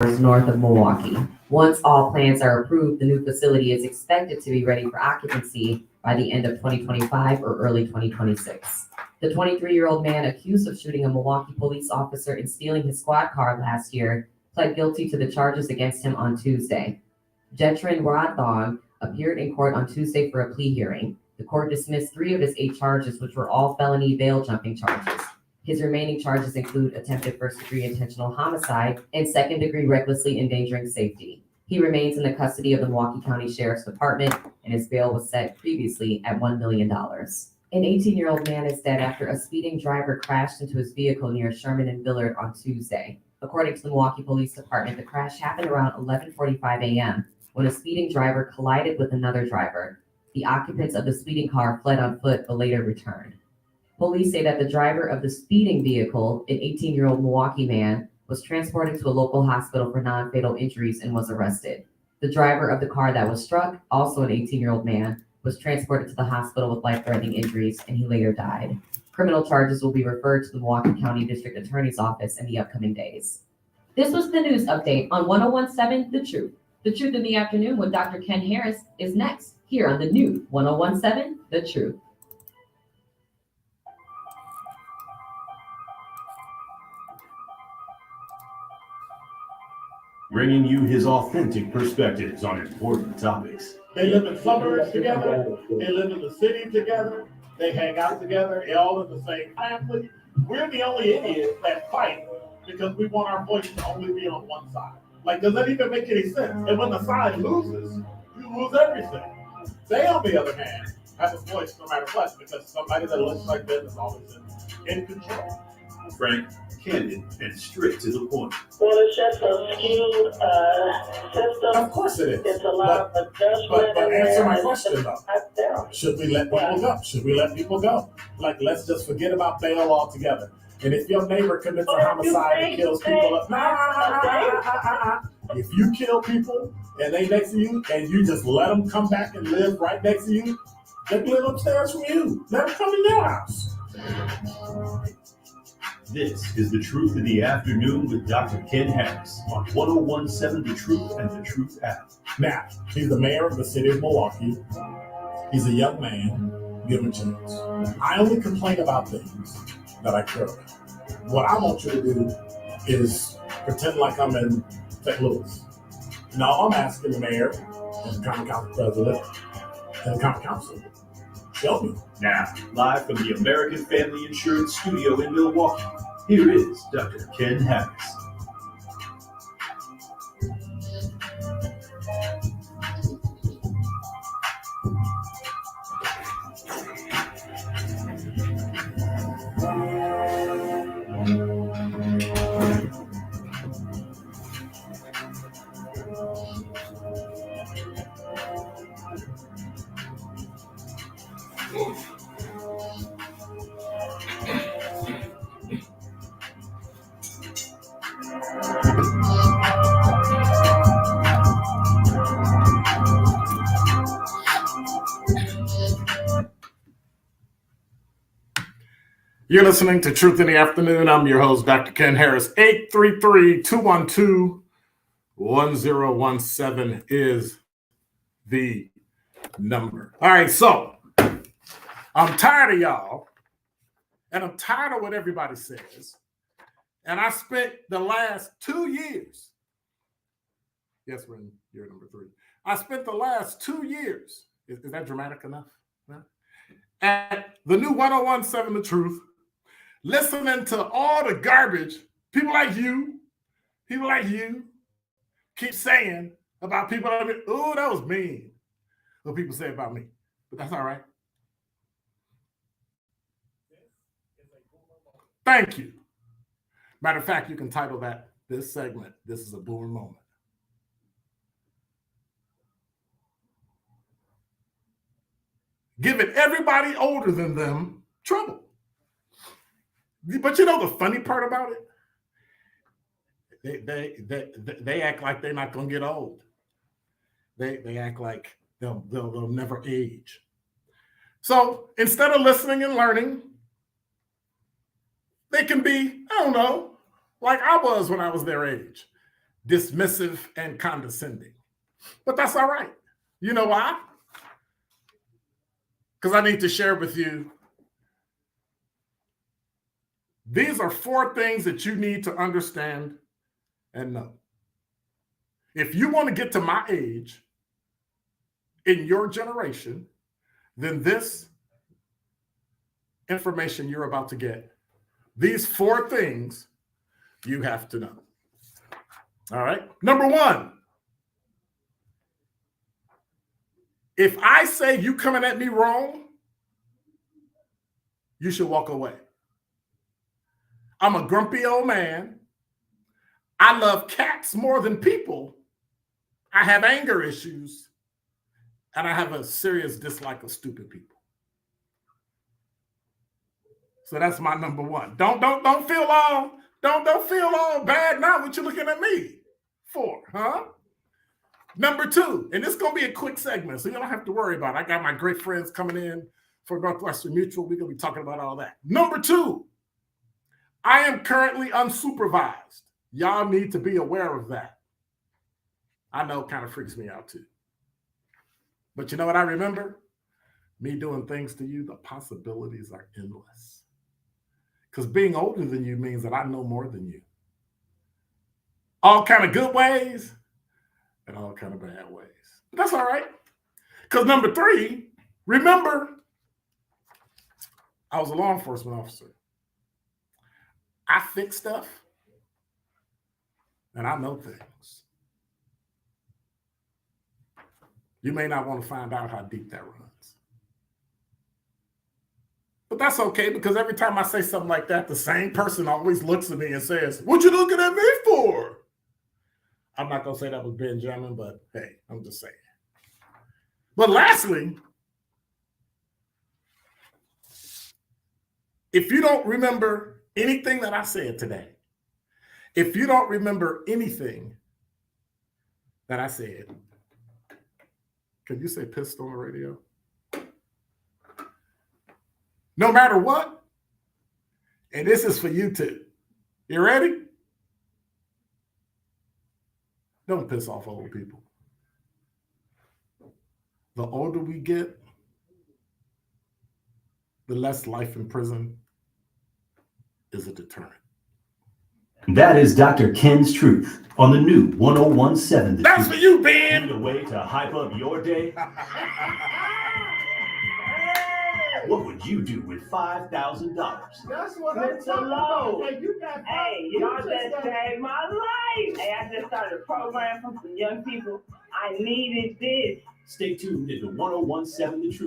north of Milwaukee. Once all plans are approved, the new facility is expected to be ready for occupancy by the end of 2025 or early 2026. The 23-year-old man accused of shooting a Milwaukee police officer and stealing his squad car last year pled guilty to the charges against him on Tuesday. Jetrin Radthong appeared in court on Tuesday for a plea hearing. The court dismissed 3 of his 8 charges, which were all felony bail jumping charges. His remaining charges include attempted first-degree intentional homicide and second-degree recklessly endangering safety. He remains in the custody of the Milwaukee County Sheriff's Department, and his bail was set previously at $1 million. An 18-year-old man is dead after a speeding driver crashed into his vehicle near Sherman and Billard on Tuesday. According to the Milwaukee Police Department, the crash happened around 11:45 a.m. when a speeding driver collided with another driver. The occupants of the speeding car fled on foot but later returned. Police say that the driver of the speeding vehicle, an 18-year-old Milwaukee man, was transported to a local hospital for non-fatal injuries and was arrested. The driver of the car that was struck, also an 18-year-old man, was transported to the hospital with life-threatening injuries, and he later died. Criminal charges will be referred to the Milwaukee County District Attorney's Office in the upcoming days. This was the news update on 1017 The Truth. The Truth in the Afternoon with Dr. Ken Harris is next, here on the new 1017 The Truth. Bringing you his authentic perspectives on important topics. They live in suburbs together. They live in the city together. They hang out together. They're all in the same family. We're the only idiots that fight because we want our voice to only be on one side. Like, does that even make any sense? And when the side loses, you lose everything. They, on the other hand, have a voice no matter what because somebody that looks like them is always in control. Frank, candid, and straight to the point. Well, it's just a skewed system. Of course it is. It's a lot of judgment. But answer my question though. Should we let people go? Should we let people go? Like, let's just forget about bail altogether. And if your neighbor commits a homicide and kills people, if you kill people and they next to you and you just let them come back and live right next to you, they can live upstairs from you. Let them come in their house. This is The Truth in the Afternoon with Dr. Ken Harris on 1017 The Truth and The Truth app. Now, he's the mayor of the city of Milwaukee. He's a young man. Give him a chance. I only complain about things that I care about. What I want you to do is pretend like I'm in St. Louis. Now, I'm asking the mayor and the county council president and the county council, show me. Now, live from the American Family Insurance Studio in Milwaukee, here is Dr. Ken Harris. You're listening to Truth in the Afternoon. I'm your host, Dr. Ken Harris. 833-212-1017 is the number. All right, so I'm tired of y'all, and I'm tired of what everybody says. And I spent the last 2 years, yes, we're in year number 3. I spent the last 2 years, is that dramatic enough? No? At the new 1017 The Truth, listening to all the garbage people like you keep saying about people like me. Oh, that was mean. What people say about me. But that's all right. Thank you. Matter of fact, you can title this segment, This is a Boomer Moment. Giving everybody older than them trouble. But you know the funny part about it? They act like they're not going to get old. They act like they'll never age. So instead of listening and learning, they can be, I don't know, like I was when I was their age. dismissive and condescending. But that's all right. You know why? Because I need to share with you. These are 4 things that you need to understand and know. If you want to get to my age in your generation, then this information you're about to get, these 4 things you have to know. All right. Number 1, if I say you coming at me wrong, you should walk away. I'm a grumpy old man. I love cats more than people. I have anger issues, and I have a serious dislike of stupid people. So that's my number 1. Don't feel all bad now when you're looking at me for, huh? Number 2, and this is gonna be a quick segment, so you don't have to worry about it. I got my great friends coming in for Northwestern Mutual. We're gonna be talking about all that. Number 2, I am currently unsupervised. Y'all need to be aware of that. I know it kind of freaks me out too. But you know what I remember? Me doing things to you, the possibilities are endless. Because being older than you means that I know more than you. All kind of good ways and all kind of bad ways. But that's all right. Because number 3, remember, I was a law enforcement officer. I fix stuff and I know things. You may not want to find out how deep that runs. But that's okay, because every time I say something like that, the same person always looks at me and says, "What you looking at me for?" I'm not going to say that was Benjamin, but hey, I'm just saying. But lastly, if you don't remember anything that I said today, if you don't remember anything that I said, can you say pissed on the radio? No matter what, and this is for you too. You ready? Don't piss off old people. The older we get, the less life in prison is a deterrent. That is Dr. Ken's Truth on the new 1017. The That's Truth. for you, Ben. Need a way to hype up your day? What would you do with $5,000? That's what I'm Mr. talking Lowe. about. Hey, you got Y'all just saved my life. Hey, I just started a program for some young people. I needed this. Stay tuned to 1017 The Truth.